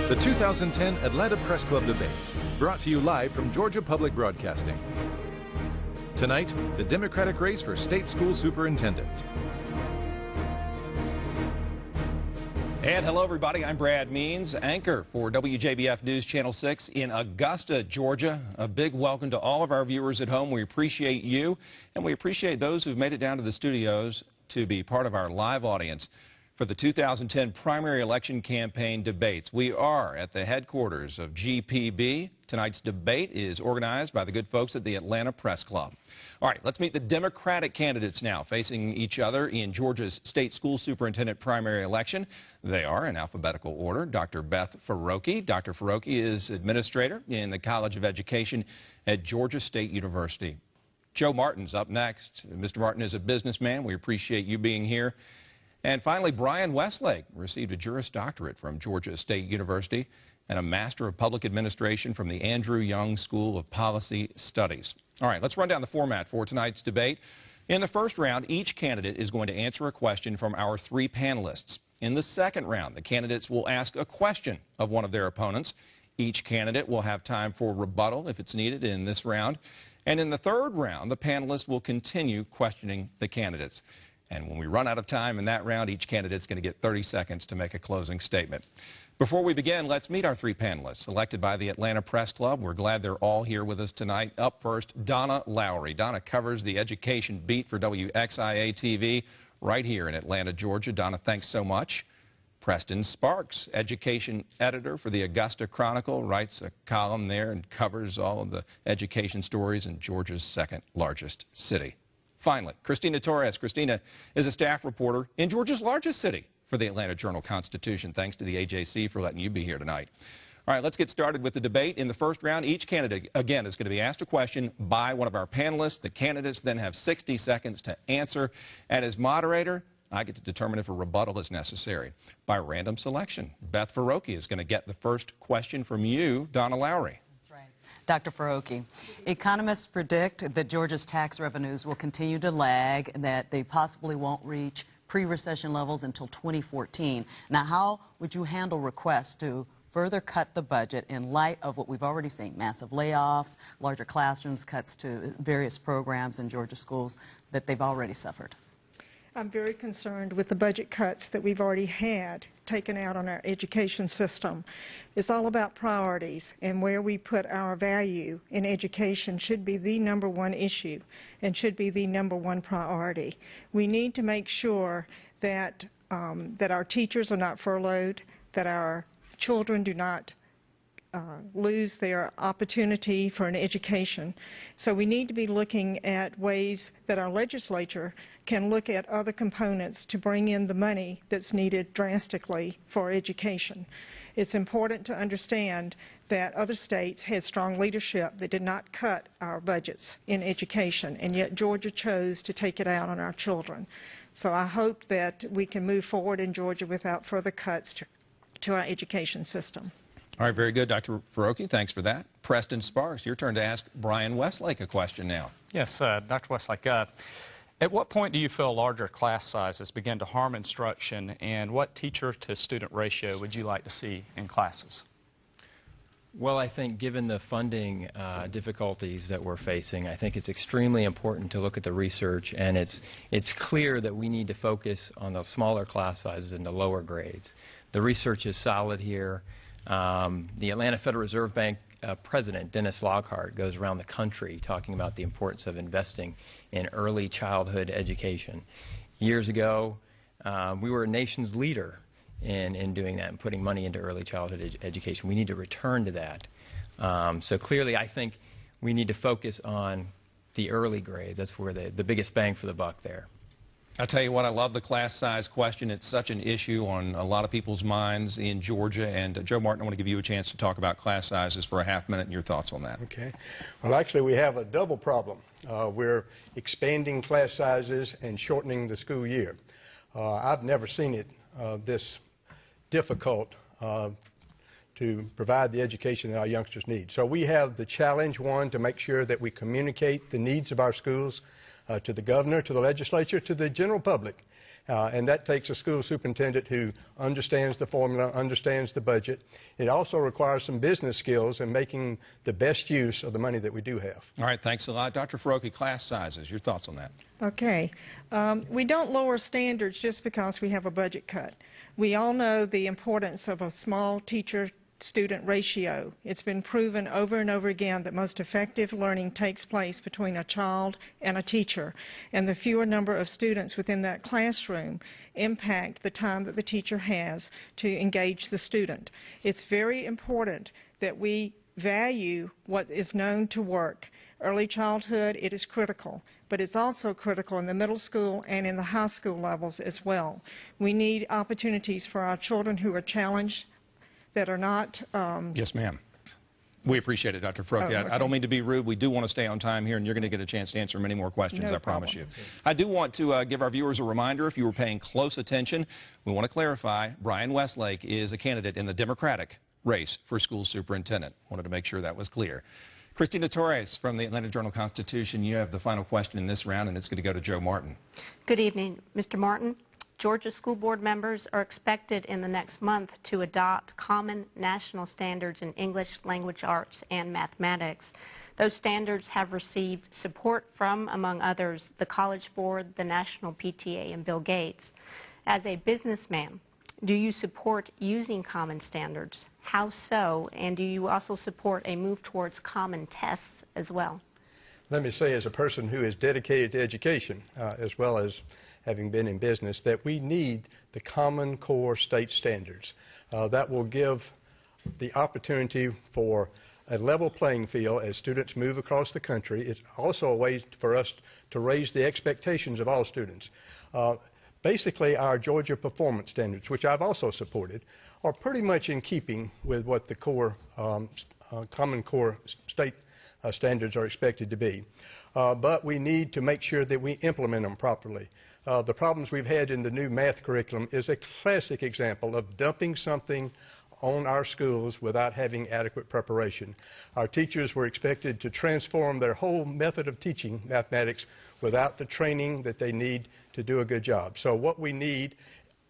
The 2010 Atlanta Press Club Debates, brought to you live from Georgia Public Broadcasting. Tonight, the Democratic race for state school superintendent. And hello, everybody. I'm Brad Means, anchor for WJBF News Channel 6 in Augusta, Georgia. A big welcome to all of our viewers at home. We appreciate you, and we appreciate those who've made it down to the studios to be part of our live audience for the 2010 primary election campaign debates. We are at the headquarters of GPB. Tonight's debate is organized by the good folks at the Atlanta Press Club. All right, let's meet the Democratic candidates now facing each other in Georgia's state school superintendent primary election. They are, in alphabetical order, Dr. Beth Farokhi. Dr. Farokhi is administrator in the College of Education at Georgia State University. Joe Martin's up next. Mr. Martin is a businessman. We appreciate you being here. And finally, Brian Westlake received a Juris Doctorate from Georgia State University and a Master of Public Administration from the Andrew Young School of Policy Studies. All right, let's run down the format for tonight's debate. In the first round, each candidate is going to answer a question from our three panelists. In the second round, the candidates will ask a question of one of their opponents. Each candidate will have time for rebuttal if it's needed in this round. And in the third round, the panelists will continue questioning the candidates. And when we run out of time in that round, each candidate's going to get 30 seconds to make a closing statement. Before we begin, let's meet our three panelists selected by the Atlanta Press Club. We're glad they're all here with us tonight. Up first, Donna Lowry. Donna covers the education beat for WXIA TV right here in Atlanta, Georgia. Donna, thanks so much. Preston Sparks, education editor for the Augusta Chronicle, writes a column there and covers all of the education stories in Georgia's second largest city. Finally, Kristina Torres. Kristina is a staff reporter in Georgia's largest city for the Atlanta Journal-Constitution. Thanks to the AJC for letting you be here tonight. All right, let's get started with the debate. In the first round, each candidate, again, is going to be asked a question by one of our panelists. The candidates then have 60 seconds to answer. And as moderator, I get to determine if a rebuttal is necessary by random selection. Beth Farokhi is going to get the first question from you, Donna Lowry. Dr. Farokhi, economists predict that Georgia's tax revenues will continue to lag and that they possibly won't reach pre-recession levels until 2014. Now, how would you handle requests to further cut the budget in light of what we've already seen, massive layoffs, larger classrooms, cuts to various programs in Georgia schools that they've already suffered? I'm very concerned with the budget cuts that we've already had taken out on our education system. It's all about priorities, and where we put our value in education should be the #1 issue and should be the #1 priority. We need to make sure that, that our teachers are not furloughed, that our children do not lose their opportunity for an education. So we need to be looking at ways that our legislature can look at other components to bring in the money that's needed drastically for education. It's important to understand that other states had strong leadership that did not cut our budgets in education, and yet Georgia chose to take it out on our children. So I hope that we can move forward in Georgia without further cuts to our education system. All right, very good, Dr. Farokhi. Thanks for that. Preston Sparks, your turn to ask Brian Westlake a question now. Yes, Dr. Westlake, at what point do you feel larger class sizes begin to harm instruction, and what teacher-to-student ratio would you like to see in classes? Well, I think given the funding difficulties that we're facing, I think it's extremely important to look at the research, and it's clear that we need to focus on the smaller class sizes and the lower grades. The research is solid here. The Atlanta Federal Reserve Bank president, Dennis Lockhart, goes around the country talking about the importance of investing in early childhood education. Years ago, we were a nation's leader in doing that and putting money into early childhood education. We need to return to that. So clearly, I think we need to focus on the early grades. That's where the biggest bang for the buck there. I'll tell you what, I love the class size question. It's such an issue on a lot of people's minds in Georgia. And Joe Martin, I want to give you a chance to talk about class sizes for a half minute and your thoughts on that. Okay. Well, actually, we have a double problem. We're expanding class sizes and shortening the school year. I've never seen it this difficult to provide the education that our youngsters need. So we have the challenge, one, to make sure that we communicate the needs of our schools to the governor, to the legislature, to the general public, And that takes a school superintendent who understands the formula, understands the budget. It also requires some business skills in making the best use of the money that we do have. All right, thanks a lot. Dr. Farokhi, class sizes, your thoughts on that? Okay. We don't lower standards just because we have a budget cut. We all know the importance of a small teacher-student ratio. It's been proven over and over again that most effective learning takes place between a child and a teacher, and the fewer number of students within that classroom impact the time that the teacher has to engage the student. It's very important that we value what is known to work. Early childhood, it is critical, but it's also critical in the middle school and in the high school levels as well. We need opportunities for our children who are challenged, that are not... Yes, ma'am. We appreciate it, Dr. Farokhi. Oh, okay. I don't mean to be rude. We do want to stay on time here, and you're going to get a chance to answer many more questions, No I promise you. problem. I do want to give our viewers a reminder, if you were paying close attention, we want to clarify, Brian Westlake is a candidate in the Democratic race for school superintendent. Wanted to make sure that was clear. Kristina Torres from the Atlanta Journal-Constitution, you have the final question in this round, and it's going to go to Joe Martin. Good evening, Mr. Martin. Georgia school board members are expected in the next month to adopt common national standards in English, language arts, and mathematics. Those standards have received support from, among others, the College Board, the National PTA, and Bill Gates. As a businessman, do you support using common standards? How so? And do you also support a move towards common tests as well? Let me say, as a person who is dedicated to education, as well as having been in business, that we need the Common Core state standards. That will give the opportunity for a level playing field as students move across the country. It's also a way for us to raise the expectations of all students. Basically, our Georgia performance standards, which I've also supported, are pretty much in keeping with what the Common Core state standards are expected to be. But we need to make sure that we implement them properly. The problems we've had in the new math curriculum is a classic example of dumping something on our schools without having adequate preparation. Our teachers were expected to transform their whole method of teaching mathematics without the training that they need to do a good job. So what we need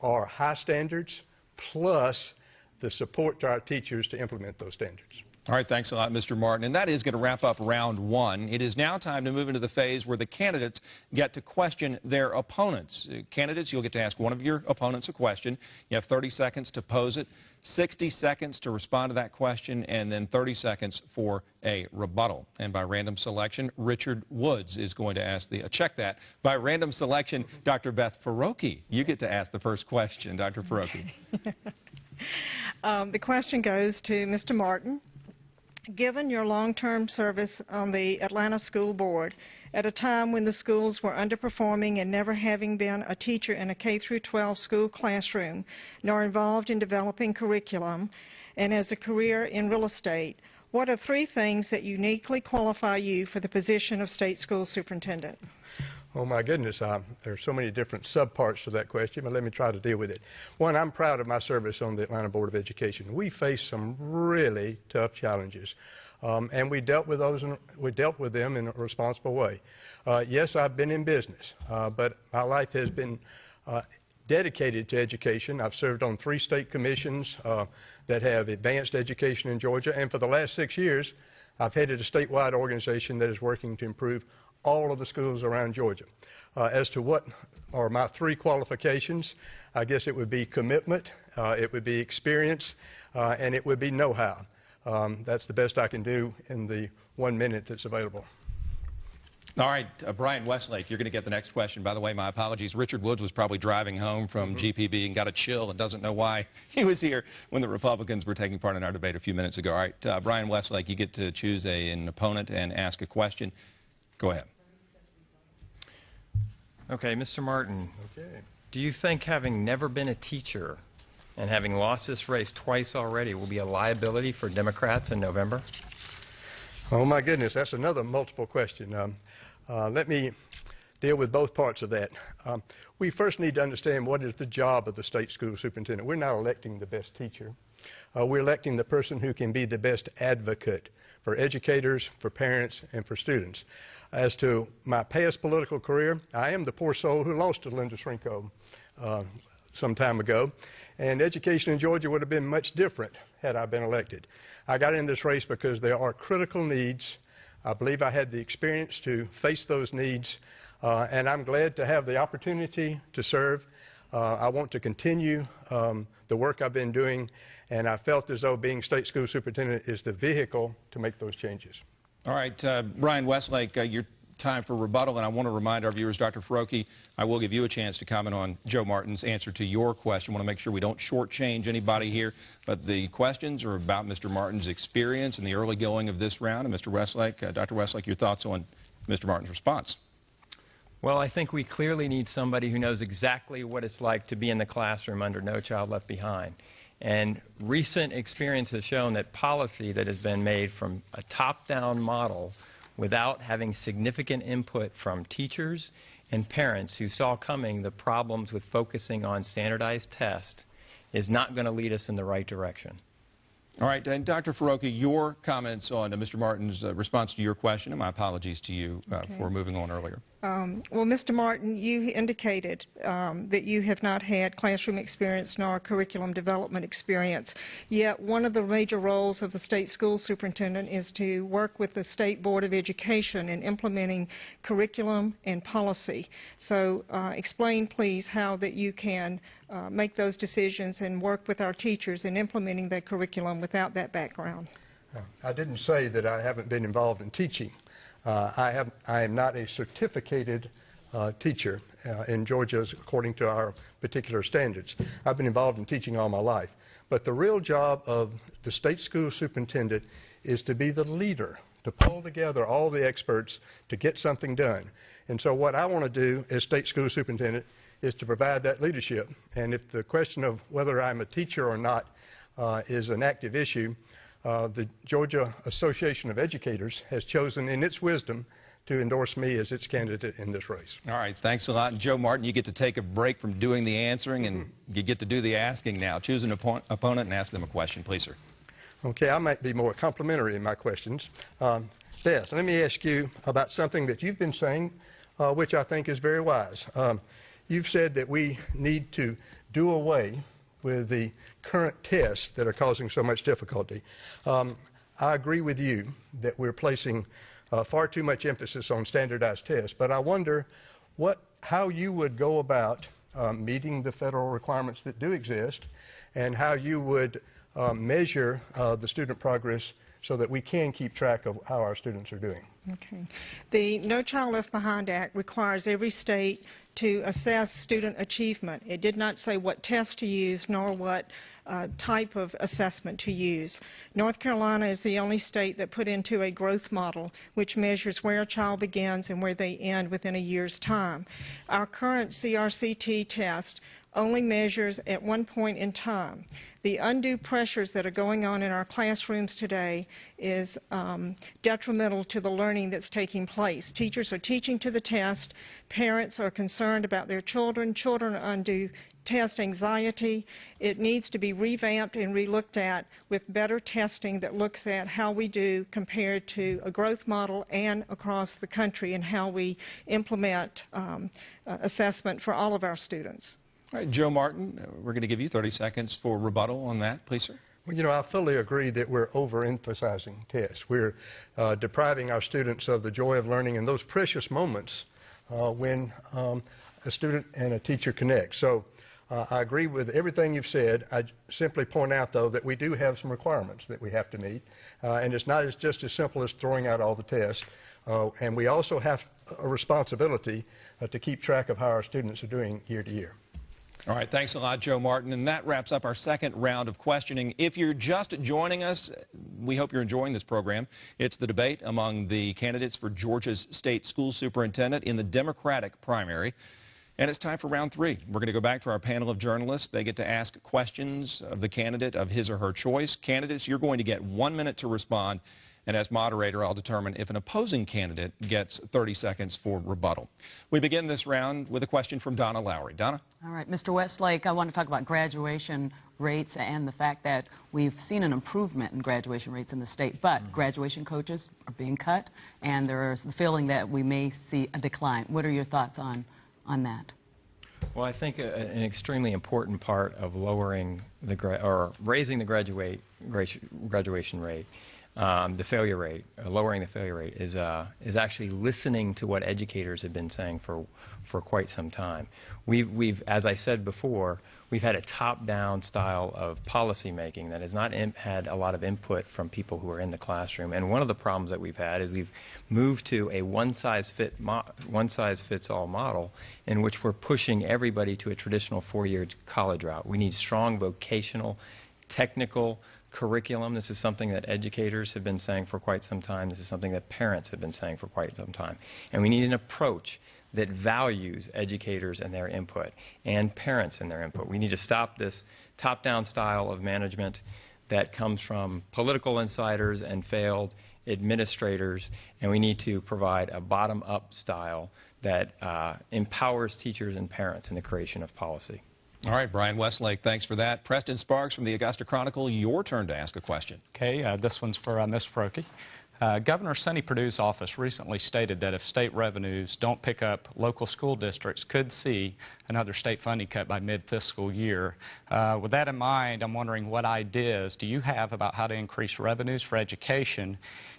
are high standards plus the support to our teachers to implement those standards. All right, thanks a lot, Mr. Martin. And that is going to wrap up round one. It is now time to move into the phase where the candidates get to question their opponents. Candidates, you'll get to ask one of your opponents a question. You have 30 seconds to pose it, 60 seconds to respond to that question, and then 30 seconds for a rebuttal. And by random selection, Richard Woods is going to ask check that. By random selection, Dr. Beth Farokhi, you get to ask the first question. Dr. Farokhi. The question goes to Mr. Martin. Given your long-term service on the Atlanta School Board, at a time when the schools were underperforming and never having been a teacher in a K-12 school classroom, nor involved in developing curriculum, and as a career in real estate, what are 3 things that uniquely qualify you for the position of state school superintendent? Oh my goodness, there are so many different subparts to that question, but let me try to deal with it. One, I'm proud of my service on the Atlanta Board of Education. We faced some really tough challenges, and we dealt with them in a responsible way. Yes, I've been in business, but my life has been dedicated to education. I've served on 3 state commissions that have advanced education in Georgia, and for the last 6 years, I've headed a statewide organization that is working to improve all of the schools around Georgia. As to what are my 3 qualifications, I guess it would be commitment, it would be experience, and it would be know-how. That's the best I can do in the 1 minute that's available. All right, Brian Westlake, you're going to get the next question. By the way, my apologies. Richard Woods was probably driving home from GPB and got a chill and doesn't know why he was here when the Republicans were taking part in our debate a few minutes ago. All right, Brian Westlake, you get to choose an opponent and ask a question. Go ahead. Okay, Mr. Martin, Okay. do you think having never been a teacher and having lost this race twice already will be a liability for Democrats in November? Oh my goodness, that's another multiple question. Let me deal with both parts of that. We first need to understand what is the job of the state school superintendent. We're not electing the best teacher. We're electing the person who can be the best advocate for educators, for parents, and for students. As to my past political career, I am the poor soul who lost to Linda Shrinko some time ago, and education in Georgia would have been much different had I been elected. I got in this race because there are critical needs. I believe I had the experience to face those needs, and I'm glad to have the opportunity to serve. I want to continue the work I've been doing, and I felt as though being state school superintendent is the vehicle to make those changes. All right, Brian Westlake, your time for rebuttal, and I want to remind our viewers, Dr. Farokhi, I will give you a chance to comment on Joe Martin's answer to your question. I want to make sure we don't shortchange anybody here, but the questions are about Mr. Martin's experience in the early going of this round. And Mr. Westlake, Dr. Westlake, your thoughts on Mr. Martin's response? Well, I think we clearly need somebody who knows exactly what it's like to be in the classroom under No Child Left Behind. And recent experience has shown that policy that has been made from a top-down model without having significant input from teachers and parents who saw coming the problems with focusing on standardized tests is not going to lead us in the right direction. All right, and Dr. Farokhi, your comments on Mr. Martin's response to your question, and my apologies to you for moving on earlier. Well, Mr. Martin, you indicated that you have not had classroom experience nor curriculum development experience, yet one of the major roles of the state school superintendent is to work with the State Board of Education in implementing curriculum and policy. So explain, please, how that you can make those decisions and work with our teachers in implementing that curriculum without that background. I didn't say that I haven't been involved in teaching. I am not a certificated teacher in Georgia according to our particular standards. I've been involved in teaching all my life. But the real job of the state school superintendent is to be the leader, to pull together all the experts to get something done. And so what I want to do as state school superintendent is to provide that leadership. And if the question of whether I'm a teacher or not is an active issue, the Georgia Association of Educators has chosen in its wisdom to endorse me as its candidate in this race. All right, thanks a lot. And Joe Martin, you get to take a break from doing the answering and you get to do the asking now. Choose an opponent and ask them a question, please, sir. Okay, I might be more complimentary in my questions. Beth, let me ask you about something that you've been saying, which I think is very wise. You've said that we need to do away with the current tests that are causing so much difficulty. I agree with you that we're placing far too much emphasis on standardized tests, but I wonder how you would go about meeting the federal requirements that do exist and how you would measure the student progress so that we can keep track of how our students are doing. Okay. The No Child Left Behind Act requires every state to assess student achievement. It did not say what test to use nor what type of assessment to use. North Carolina is the only state that put into a growth model which measures where a child begins and where they end within a year's time. Our current CRCT test only measures at one point in time. The undue pressures that are going on in our classrooms today is detrimental to the learning that's taking place. Teachers are teaching to the test. Parents are concerned about their children. Children are undue test anxiety. It needs to be revamped and relooked at with better testing that looks at how we do compared to a growth model and across the country and how we implement assessment for all of our students. All right, Joe Martin, we're going to give you 30 seconds for rebuttal on that, please, sir. Well, you know, I fully agree that we're overemphasizing tests. We're depriving our students of the joy of learning and those precious moments when a student and a teacher connect. So I agree with everything you've said. I simply point out, though, that we do have some requirements that we have to meet, and it's not just as simple as throwing out all the tests. And we also have a responsibility to keep track of how our students are doing year to year. All right, thanks a lot, Joe Martin. And that wraps up our second round of questioning. If you're just joining us, we hope you're enjoying this program. It's the debate among the candidates for Georgia's state school superintendent in the Democratic primary. And it's time for round three. We're going to go back to our panel of journalists. They get to ask questions of the candidate of his or her choice. Candidates, you're going to get 1 minute to respond. And as moderator, I'll determine if an opposing candidate gets 30 seconds for rebuttal. We begin this round with a question from Donna Lowry. Donna? All right, Mr. Westlake, I want to talk about graduation rates and the fact that we've seen an improvement in graduation rates in the state, but graduation coaches are being cut, and there's the feeling that we may see a decline. What are your thoughts on that? Well, I think an extremely important part of lowering the raising the graduation rate, the failure rate, lowering the failure rate is actually listening to what educators have been saying for quite some time. We've, as I said before, we've had a top-down style of policy making that has not had a lot of input from people who are in the classroom. And one of the problems that we've had is we've moved to a one-size-fits-all model in which we're pushing everybody to a traditional four-year college route. We need strong vocational, technical curriculum. This is something that educators have been saying for quite some time. This is something that parents have been saying for quite some time. And we need an approach that values educators and their input and parents and their input. We need to stop this top-down style of management that comes from political insiders and failed administrators, and we need to provide a bottom-up style that empowers teachers and parents in the creation of policy. All right, Brian Westlake, thanks for that. Preston Sparks from the Augusta Chronicle, your turn to ask a question. Okay, this one's for Ms. Farokhi. Governor Sonny Perdue's office recently stated that if state revenues don't pick up, local school districts could see another state funding cut by mid-fiscal year. With that in mind, I'm wondering what ideas do you have about how to increase revenues for education,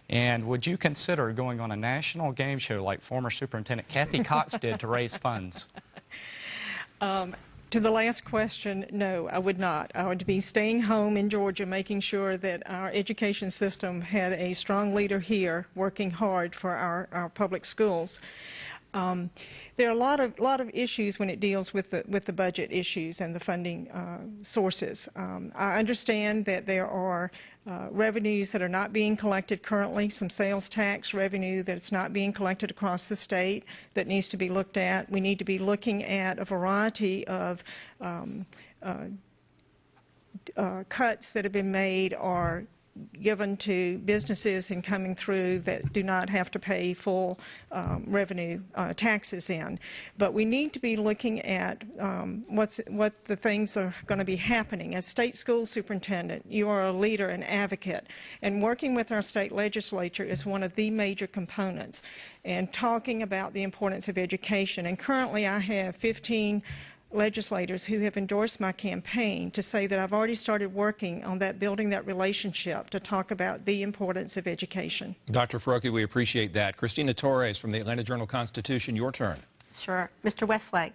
and would you consider going on a national game show like former Superintendent Kathy Cox did to raise funds? To the last question, no, I would not. I would be staying home in Georgia, making sure that our education system had a strong leader here working hard for our public schools. There are a lot of issues when it deals with the budget issues and the funding sources. I understand that there are revenues that are not being collected currently, some sales tax revenue that's not being collected across the state that needs to be looked at. We need to be looking at a variety of cuts that have been made or given to businesses and coming through that do not have to pay full revenue taxes in. But we need to be looking at what the things are going to be happening. As state school superintendent, you are a leader and advocate, and working with our state legislature is one of the major components, and talking about the importance of education. And currently I have 15 legislators who have endorsed my campaign to say that I've already started working on that, building that relationship to talk about the importance of education. Dr. Farokhi, we appreciate that. Kristina Torres from the Atlanta Journal-Constitution, your turn. Sure. Mr. Westlake,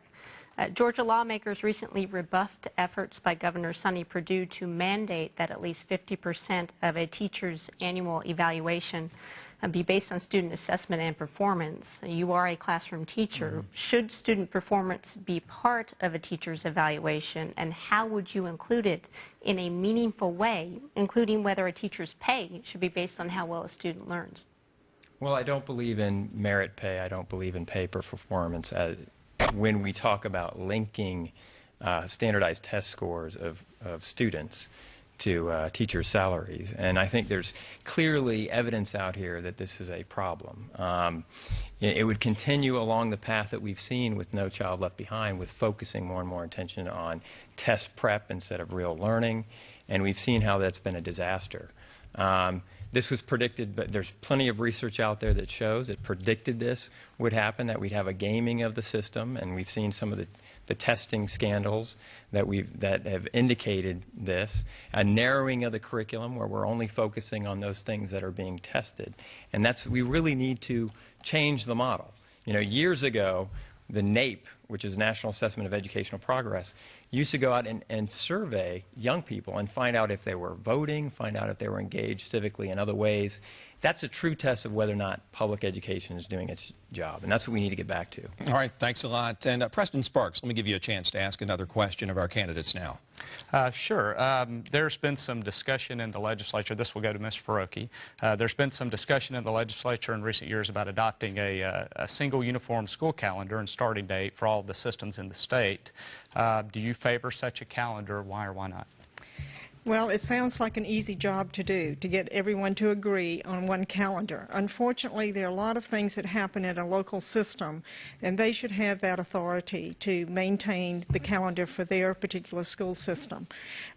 Georgia lawmakers recently rebuffed efforts by Governor Sonny Perdue to mandate that at least 50% of a teacher's annual evaluation be based on student assessment and performance. You are a classroom teacher. Should student performance be part of a teacher's evaluation, and how would you include it in a meaningful way, including whether a teacher's pay should be based on how well a student learns? Well, I don't believe in merit pay. I don't believe in pay for performance when we talk about linking standardized test scores of students to teachers' salaries. And I think there's clearly evidence out here that this is a problem. It would continue along the path that we've seen with No Child Left Behind, with focusing more and more attention on test prep instead of real learning, and we've seen how that's been a disaster. This was predicted, but there's plenty of research out there that shows it predicted this would happen, that we'd have a gaming of the system, and we've seen some of the testing scandals that have indicated this, a narrowing of the curriculum where we're only focusing on those things that are being tested. And we really need to change the model. You know, years ago, the NAEP, which is National Assessment of Educational Progress, used to go out and survey young people and find out if they were voting, find out if they were engaged civically in other ways. That's a true test of whether or not public education is doing its job, and that's what we need to get back to. All right, thanks a lot. And Preston Sparks, let me give you a chance to ask another question of our candidates now. Sure. There's been some discussion in the legislature. This will go to Ms. Farokhi. There's been some discussion in the legislature in recent years about adopting a single uniform school calendar and starting date for all of the systems in the state. Do you favor such a calendar? Why or why not? Well, it sounds like an easy job to do, to get everyone to agree on one calendar. Unfortunately, there are a lot of things that happen in a local system, and they should have that authority to maintain the calendar for their particular school system.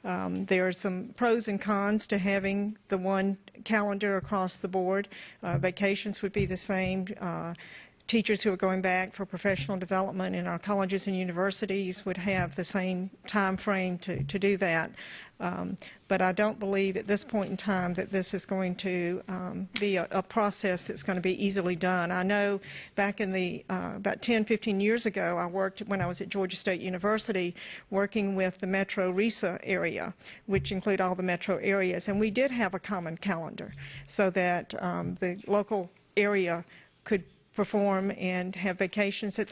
There are some pros and cons to having the one calendar across the board. Vacations would be the same. teachers who are going back for professional development in our colleges and universities would have the same time frame to do that. But I don't believe at this point in time that this is going to be a process that's going to be easily done. I know back in the about 10, 15 years ago, I worked when I was at Georgia State University working with the Metro RESA area, which include all the metro areas, and we did have a common calendar so that the local area could perform and have vacations at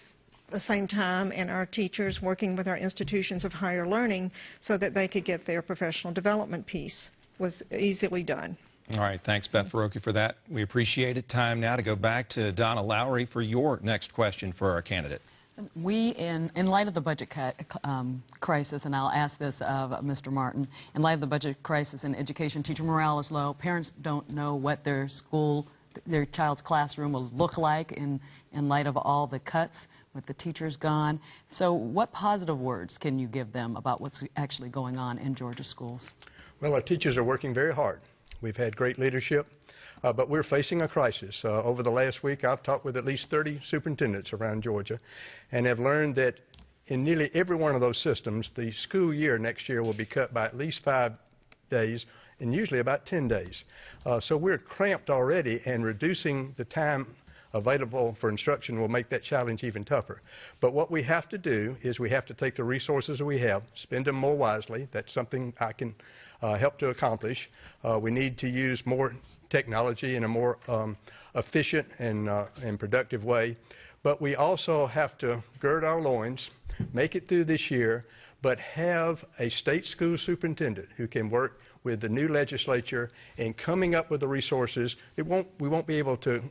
the same time, and our teachers working with our institutions of higher learning so that they could get their professional development piece was easily done. All right, thanks, Beth Farokhi, for that. We appreciate it. Time now to go back to Donna Lowry for your next question for our candidate. We, in light of the budget crisis, and I'll ask this of Mr. Martin, in light of the budget crisis in education, teacher morale is low. Parents don't know what their child's classroom will look like in light of all the cuts with the teachers gone. So what positive words can you give them about what's actually going on in Georgia schools? Well, our teachers are working very hard. We've had great leadership, but we're facing a crisis. Over the last week, I've talked with at least 30 superintendents around Georgia and have learned that in nearly every one of those systems, the school year next year will be cut by at least 5 days and usually about 10 days. So we're cramped already, and reducing the time available for instruction will make that challenge even tougher. But what we have to do is we have to take the resources that we have, spend them more wisely. That's something I can help to accomplish. We need to use more technology in a more efficient and productive way. But we also have to gird our loins, make it through this year, but have a state school superintendent who can work with the new legislature in coming up with the resources. We won't be able to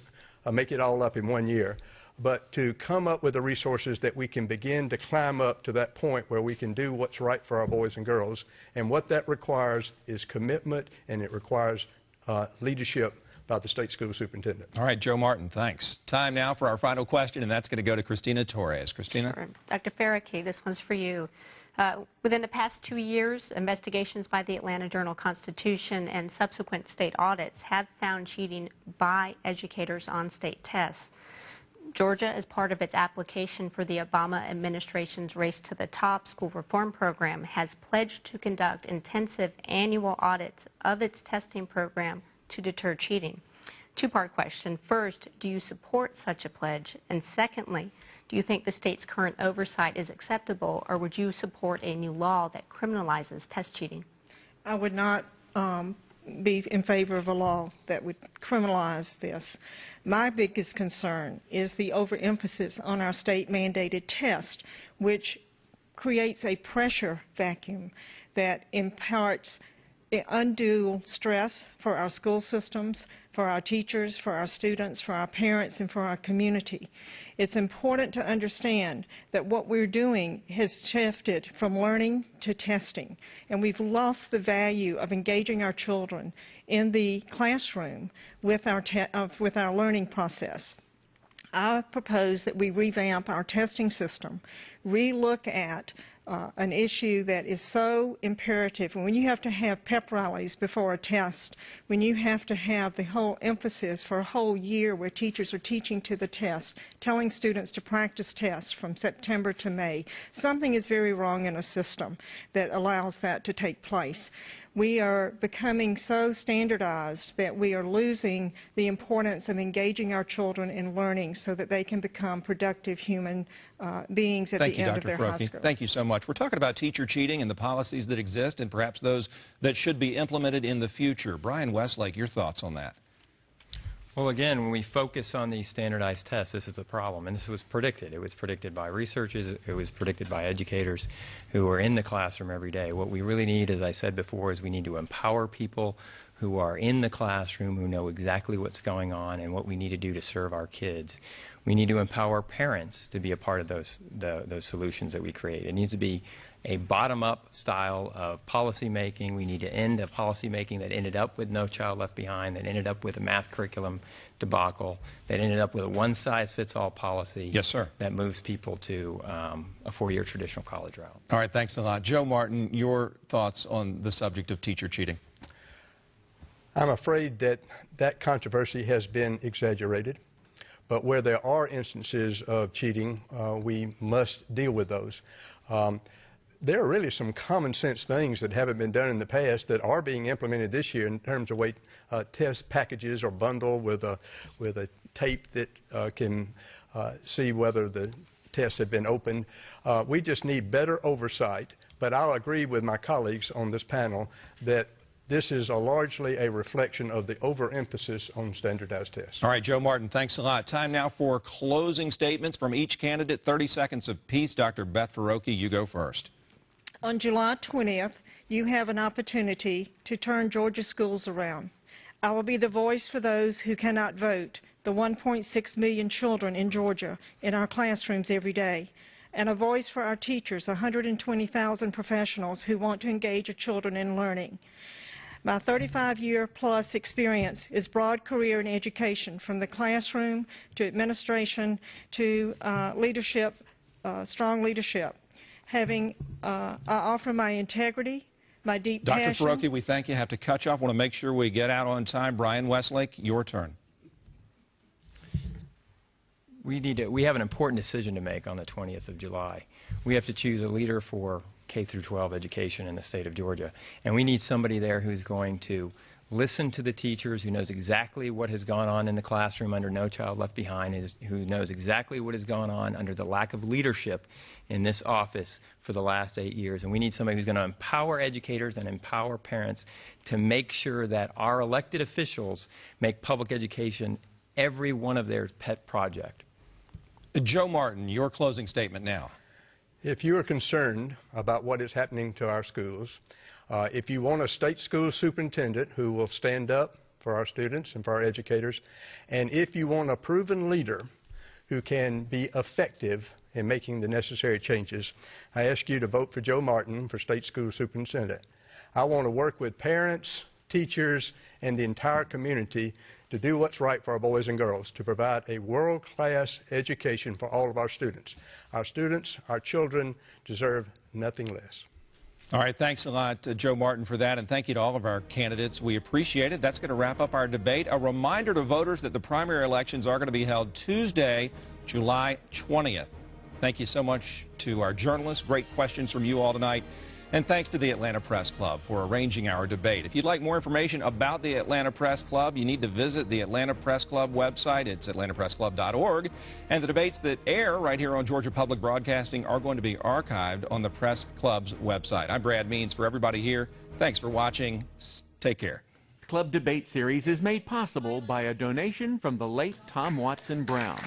make it all up in 1 year, but to come up with the resources that we can begin to climb up to that point where we can do what's right for our boys and girls. And what that requires is commitment, and it requires leadership by the state school superintendent. All right, Joe Martin, thanks. Time now for our final question, and that's going to go to Kristina Torres. Kristina? Sure. Dr. Farokhi, this one's for you. Within the past 2 years, investigations by the Atlanta Journal-Constitution and subsequent state audits have found cheating by educators on state tests. Georgia, as part of its application for the Obama administration's Race to the Top school reform program, has pledged to conduct intensive annual audits of its testing program to deter cheating. Two-part question. First, do you support such a pledge? And secondly, do you think the state's current oversight is acceptable, or would you support a new law that criminalizes test cheating? I would not be in favor of a law that would criminalize this. My biggest concern is the overemphasis on our state-mandated test, which creates a pressure vacuum that imparts undue stress for our school systems, for our teachers, for our students, for our parents, and for our community. It's important to understand that what we're doing has shifted from learning to testing, and we've lost the value of engaging our children in the classroom with our learning process. I propose that we revamp our testing system, relook at an issue that is so imperative. When you have to have pep rallies before a test, when you have to have the whole emphasis for a whole year where teachers are teaching to the test, telling students to practice tests from September to May, something is very wrong in a system that allows that to take place. We are becoming so standardized that we are losing the importance of engaging our children in learning so that they can become productive human beings at the end of their high school. Thank you so much. We're talking about teacher cheating and the policies that exist and perhaps those that should be implemented in the future. Brian Westlake, your thoughts on that? Well, again, when we focus on these standardized tests, this is a problem, and this was predicted. It was predicted by researchers. It was predicted by educators who are in the classroom every day. What we really need, as I said before, is we need to empower people who are in the classroom, who know exactly what's going on and what we need to do to serve our kids. We need to empower parents to be a part of those solutions that we create. It needs to be a bottom-up style of policy making. We need to end a policy making that ended up with No Child Left Behind, that ended up with a math curriculum debacle, that ended up with a one-size-fits-all policy. Yes, sir. That moves people to a 4-year traditional college route. All right, thanks a lot. Joe Martin, your thoughts on the subject of teacher cheating? I'm afraid that that controversy has been exaggerated. but where there are instances of cheating, we must deal with those. There are really some common sense things that haven't been done in the past that are being implemented this year in terms of weight test packages or bundle with a tape that can see whether the tests have been opened. We just need better oversight, but I'll agree with my colleagues on this panel that this is largely a reflection of the overemphasis on standardized tests. All right, Joe Martin, thanks a lot. Time now for closing statements from each candidate, 30 seconds apiece. Dr. Beth Farokhi, you go first. On July 20th, you have an opportunity to turn Georgia schools around. I will be the voice for those who cannot vote, the 1.6 million children in Georgia in our classrooms every day, and a voice for our teachers, 120,000 professionals who want to engage our children in learning. My 35-year-plus experience is broad career in education, from the classroom to administration to leadership, strong leadership. I offer my integrity, my deep passion. Dr. Farokhi, we thank you. Have to cut you off. Want to make sure we get out on time. Brian Westlake, your turn. We have an important decision to make on the 20th of July. We have to choose a leader for K through 12 education in the state of Georgia, and we need somebody there who's going to listen to the teachers, who knows exactly what has gone on in the classroom under No Child Left Behind, who knows exactly what has gone on under the lack of leadership in this office for the last 8 years. And we need somebody who's going to empower educators and empower parents to make sure that our elected officials make public education every one of their pet project. Joe Martin, your closing statement now. If you are concerned about what is happening to our schools, if you want a state school superintendent who will stand up for our students and for our educators, and if you want a proven leader who can be effective in making the necessary changes, I ask you to vote for Joe Martin for state school superintendent. I want to work with parents, teachers, and the entire community to do what's right for our boys and girls, to provide a world-class education for all of our students. Our students, our children, deserve nothing less. All right, thanks a lot, Joe Martin, for that, and thank you to all of our candidates. We appreciate it. That's going to wrap up our debate. A reminder to voters that the primary elections are going to be held Tuesday, July 20th. Thank you so much to our journalists. Great questions from you all tonight. And thanks to the Atlanta Press Club for arranging our debate. If you'd like more information about the Atlanta Press Club, you need to visit the Atlanta Press Club website. It's atlantapressclub.org. And the debates that air right here on Georgia Public Broadcasting are going to be archived on the Press Club's website. I'm Brad Means. For everybody here, thanks for watching. Take care. Club Debate Series is made possible by a donation from the late Tom Watson Brown.